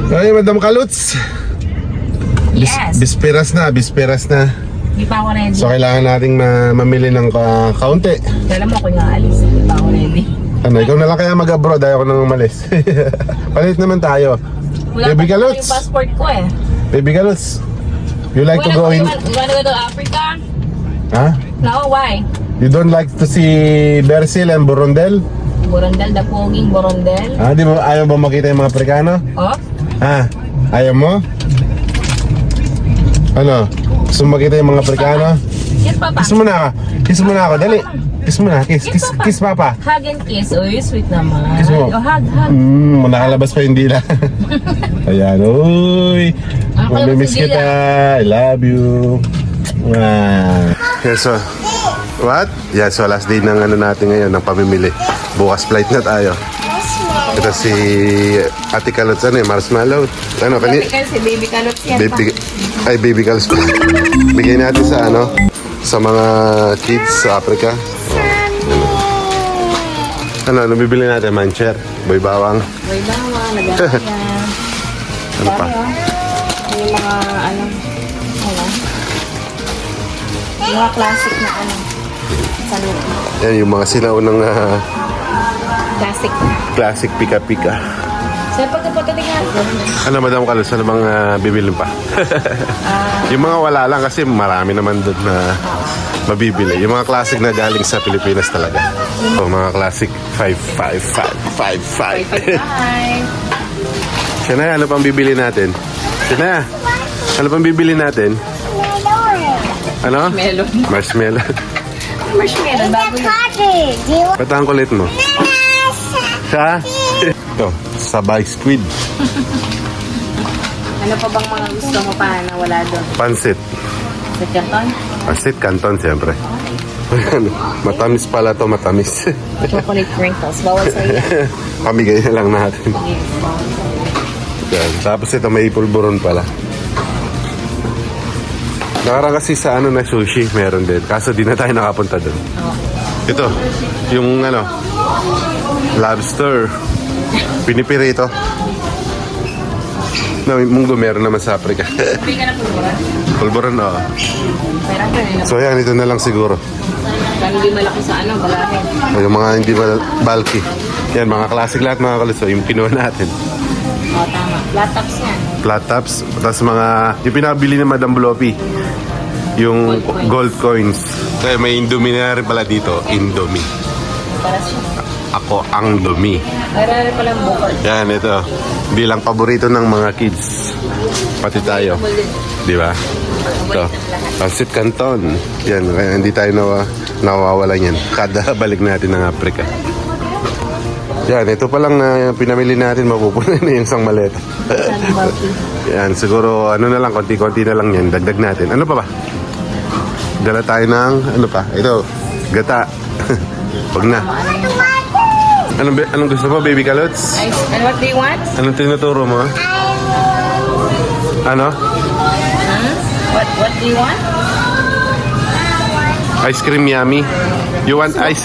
Ay, Madam Kaluts. Yes. Bisperas na. Hindi pa ako ready. So, kailangan nating mamili ng kaunti. Alam mo ako yung aalis. Hindi pa ako ready. Ano, ikaw na lang kaya mag-abroad, ayaw ko nang umalis. Palit naman tayo. Wala Baby pa Kaluts. yung passport ko eh. Baby Kaluts, you like to go in... You wanna go to Africa? Ha? No, why? You don't like to see Bersil and Borondel? Borondel, the poging Borondel. Ah, di ba ayaw ba makita yung mga Afrikano? Oh? Ha? Ayaw mo? Ano? Gusto mo makita yung mga Afrikano? Kiss papa. Kiss mo na ako. Kiss mo na ako. Dali. Kiss mo na. Kiss papa. Hug and kiss. Uy, sweet naman. Kiss mo. Oh, hug. Nakalabas pa yung dila. Ayan. Uy. Mamimiss kita. I love you. Okay, so, what? Yeah, so last day ng ano natin ngayon, ng pamimili. Bukas flight na tayo. Ito si Ate Kaluts, ano eh, marshmallow. Ano, Si Baby Kaluts yan pa. Baby Kaluts. Bigay natin sa ano, sa mga kids sa Africa. Ano bibili natin? Mancher, boy bawang. Boy bawang, lagyan. Ano pa? Yung mga, yung mga classic na sa loob. Yan, yung mga sinaunang Classic. classic pika-pika. So, pagkatingin Ano, Madam Kaluts, ano bang bibilin pa? Yung mga wala lang kasi marami naman doon na mabibili. Yung mga classic na galing sa Pilipinas talaga. So, mga classic 55555. Siya na, ano pang bibili natin? Siya na, ano pang bibili natin? Ano? Melon. Marshmallow. Marshmallow, bago yun. Ba't ang kulit mo? Siya? Ito, sabay squid. Ano pa bang mga gusto mo pa na wala doon? Pansit. Sa Canton? Pansit, canton, siyempre. Matamis pala to, matamis. Chocolate crinkles. Bawal sa iyo. Pamigay na lang natin. Yes, bawal sa iyo. Yan. Tapos ito may pulburon pala. Nakarang kasi sa ano na sushi, meron din. Kaso di na tayo nakapunta doon. Ito, yung ano, lobster. Pinipirito. No, munggo meron naman sa Africa. Hindi ka na pulburan? Pulburon, oo. Pero ito yun. So yan, ito na lang siguro. Hindi malaki sa balahin. Yung mga hindi bulky. Yan, mga classic lahat mga kaluso. Yung kinuha natin. Oo, tama. Flat tops yan. Flat tops. Tapos mga, yung pinabili ni Madam Bloppy. Yung gold coins. Kaya may Indomie na rin pala dito. Indomie. Para siya. Ako ang dumi. Para rin palang bukod. Yan, ito. Bilang paborito ng mga kids. Pati tayo. Di ba? Ito. Pansit Canton. Yan, kaya hindi tayo nawawala yan. Kada balik natin ng Africa. Yan, ito palang pinamili natin, mapupunan na yung isang maleta. Yan, siguro ano na lang, konti-konti na lang yan. Dagdag natin. Ano pa ba? Dala tayo ng, ano pa? Ito, gata. Huwag na. Anong gusto mo, Baby Kaluts? And what do you want? Anong tinuturo mo? Ano? What do you want? Ice cream yummy. You want ice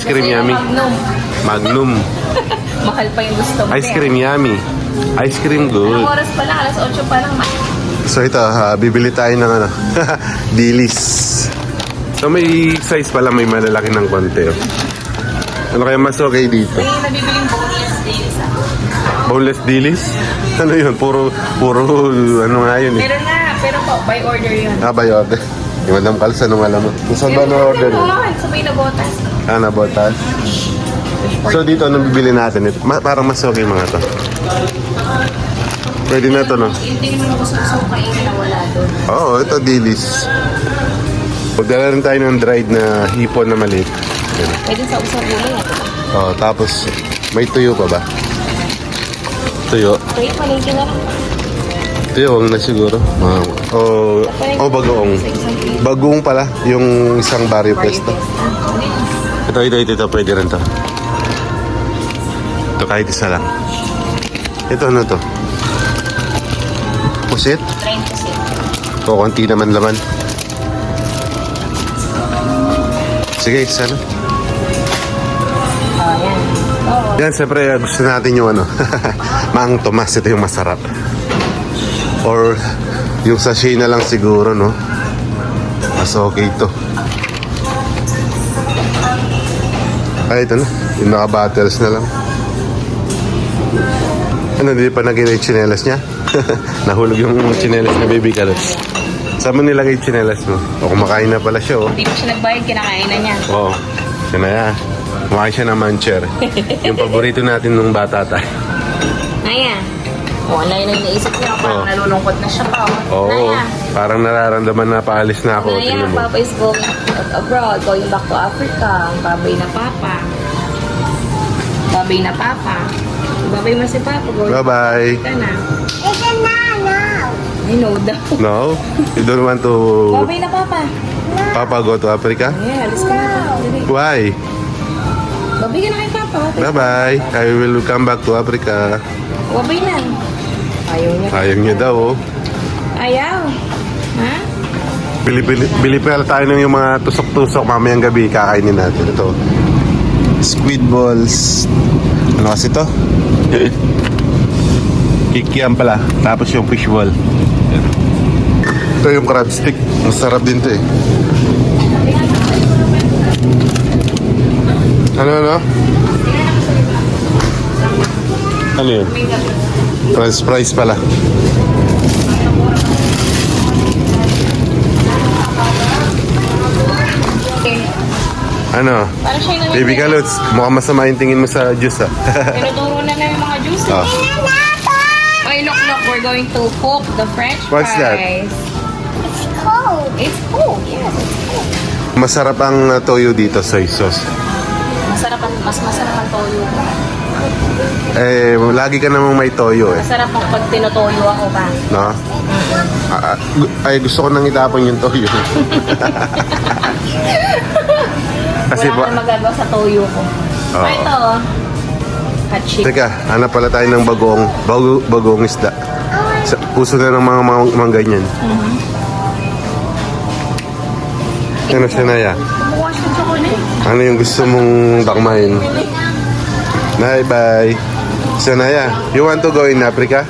cream yummy? Magnum. Mahal pa yung gusto mo. Ice cream yummy. Ice cream good. Anong oras pa lang? Alas 8 pa lang. So ito, bibili tayo ng ano, dilis. So may size pala, may malalaki ng konti. Ano kaya mas okay dito? May nabibiling boneless days. Boneless dilis? Ano yun? Puro, ano nga yun eh. Meron nga, pero po, by order yun. By order. Yung Madam Kaluts, anong alam mo? Kung saan ba na-order yun? Sa may nabotas. Nabotas. So dito, anong bibili natin? Parang mas okay mga to. Pwede na to, no? Yung tingin mo gusto kainin na wala doon. Oo, ito dilis. Pagdala rin tayo ng dried na hipon na maliit. Pwede sa usap ulo yan. Tapos may tuyo pa ba? Tuyo. Kaya palengke na lang. Tuyo, huwag na siguro. Bagoong. Bagoong pala, yung isang barrio pesto. Ito, pwede rin to. Ito kahit isa lang. Ito, ano to? Pusit? Trying to sit. Konti naman laman. Sige, isa na. Yan. Oo. Yan, siyempre gusto natin yung ano, Mang Tomas, ito yung masarap. Or yung sachet na lang siguro, no? Mas okay ito. Ay, ito na. Yung naka-battles na lang. Ano, hindi pa naging yung tsinelas niya? Nahulog yung tsinelas na baby carrots. Saan mo nilagay yung tsinelas mo? O kumakain na pala siya, oh. Hindi pa siya nagbayad, kinakain na niya. Oo. Siya na yan. Kumakain siya ng mancher. Yung paborito natin nung bata tayo. Naya. O, ano yung naisip niya? Parang Oo. nalulungkot na siya pa. Oo. Naya. Parang nararamdaman na paalis na ako. Naya, Tingnan mo. Papa is going abroad, going back to Africa. Babay na Papa. Babay na Papa. Babay mo si Papa. Going Bye-bye. ka na. I know daw. No? You don't want to Babay na Papa. Papa go to Africa? Yeah, alis ka na. Dali. Why? Babay ka na kay Papa. Bye-bye. I will come back to Africa. Babay na. Ayaw niya. Ayaw niya daw, oh. Ayaw. Ha? Bili pala tayo ng yung mga tusok-tusok mamayang gabi kakainin natin. Ito. Squid balls. Ano kasi to? Kikiam pala. Tapos yung fish ball. Ito yung crab stick. Masarap din to eh. Ano? Ano yun? French fries pala. Okay. Ano? Para siya yung Baby Kalots, mukhang masama yung tingin mo sa juice ah. Tinuturo na yung mga juice. Oh. Oy, look, we're going to cook the French What's that? fries. It's cold. It's cool, yes, it's cool. Masarap ang toyo dito, soy sauce. Mas masarap ang toyo. Eh, lagi ka namang may toyo eh. Masarap ang pag tinutoyo ako ba? No? Ay, gusto ko nang itapon yung toyo. Kasi Wala ka na magagawa sa toyo ko. Oo. Ito, oh. Hot chicken. Teka, hanap pala tayo ng bagong isda. Uso na ng mga ganyan. Ano siya na ya? Kumuha siya ng chocolate. Ano yung gusto mong dakmain? Bye. Sanaya, you want to go in Africa?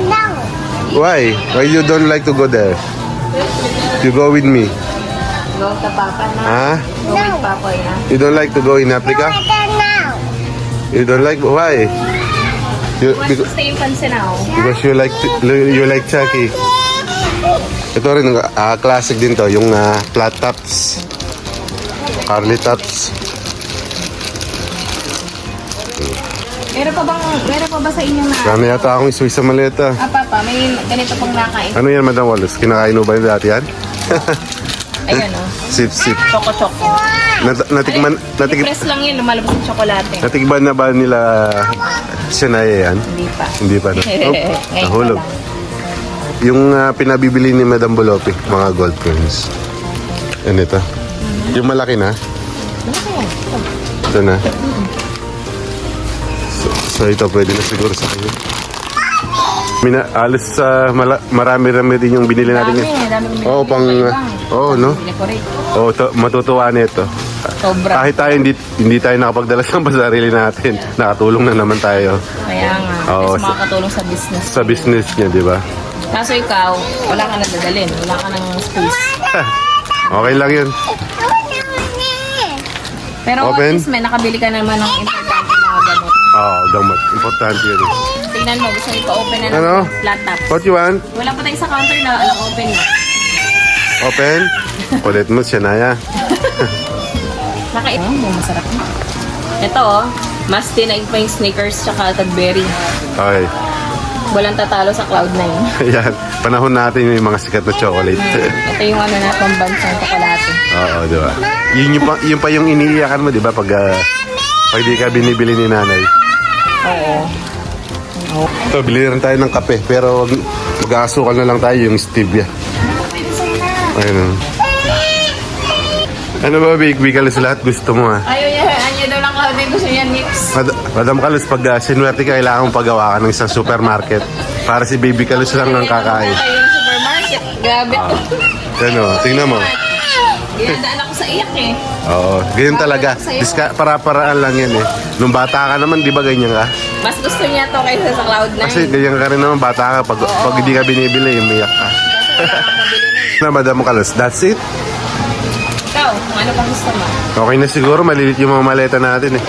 No. Why? Why you don't like to go there? You go with me. Go to Papa na. Huh? Go with Papa na. You don't like to go in Africa? I don't know. You don't like why? You, Wants to stay in Pansinaw. because you like Chucky. Ito rin classic din to, yung flat tops. Curly tops. Meron pa ba sa inyo na? Dami yata akong isuwi sa maleta. Papa, may ganito pang nakain. Ano yan, Madam Wallace? Kinakain mo ba yun dati yan? Ayun, oh. Sip. Choco-choco. Natikman I-press lang yun, lumalabas yung tsokolate. na ba nila Shania yan? Hindi pa. Hindi pa, no? Ngayon pa Nahulog. lang. Yung pinabibili ni Madam Bolopi, mga gold coins. Yan ito. Yung malaki na. Malaki yan. Ito na. So ito pwede na siguro sa kayo. Alos sa marami-rami din yung binili natin. Dami. Oo, no? Decorate. Oo, matutuwa nito. Sobra. Kahit tayo hindi tayo nakapagdala sa sarili natin, nakatulong na naman tayo Kaya nga. Oo, Mas makakatulong sa business. sa business niya, di ba? Kaso ikaw, wala ka nadadalin. Wala ka ng space. Okay lang yun. Pero Open? at least may nakabili ka naman ng importante mga gamot. Oo, gamot. Importante yun. Tingnan mo, gusto mo pa-open na ng Ano? flat top. What you want? Wala pa tayo sa counter na open na. Open? Kulit mo, Shania. Masarap na. Ito oh, mas tinaig pa yung Snickers tsaka Cadbury. Okay. Walang tatalo sa Cloud9. Ayan. Panahon natin yung mga sikat na chocolate. Ito yung ano na pambansang tsokolate. Oo, di ba? Yun pa yung iniiyakan mo, di ba? Pag di ka binibili ni nanay. Oo. Ito, bili rin tayo ng kape. Pero mag-aasukal na lang tayo yung stevia. Ayun. Ano ba, Big Kalos, lahat gusto mo ha? Ayaw daw lang Cloud9. Gusto niya nips. Madam Kalos, pag sinwerte ka, kailangan mong pagawa ka ng isang supermarket para si Baby Kalos lang ang kakain. Tayo ng supermarket. Grabe to. Ano, tingnan mo. Ginadaan ako sa iyak eh. Oo, ganyan talaga. Para-paraan lang yan eh. Nung bata ka naman, di ba ganyan ka? Mas gusto niya to kaysa sa Cloud9. Kasi ganyan ka rin naman, bata ka. Pag hindi ka binibili, umiyak ka. Kasi wala kang mabili nun. Na, Madam Kalos, that's it. Ikaw, kung ano pang gusto mo? Okay na siguro, malilit yung mga maleta natin eh.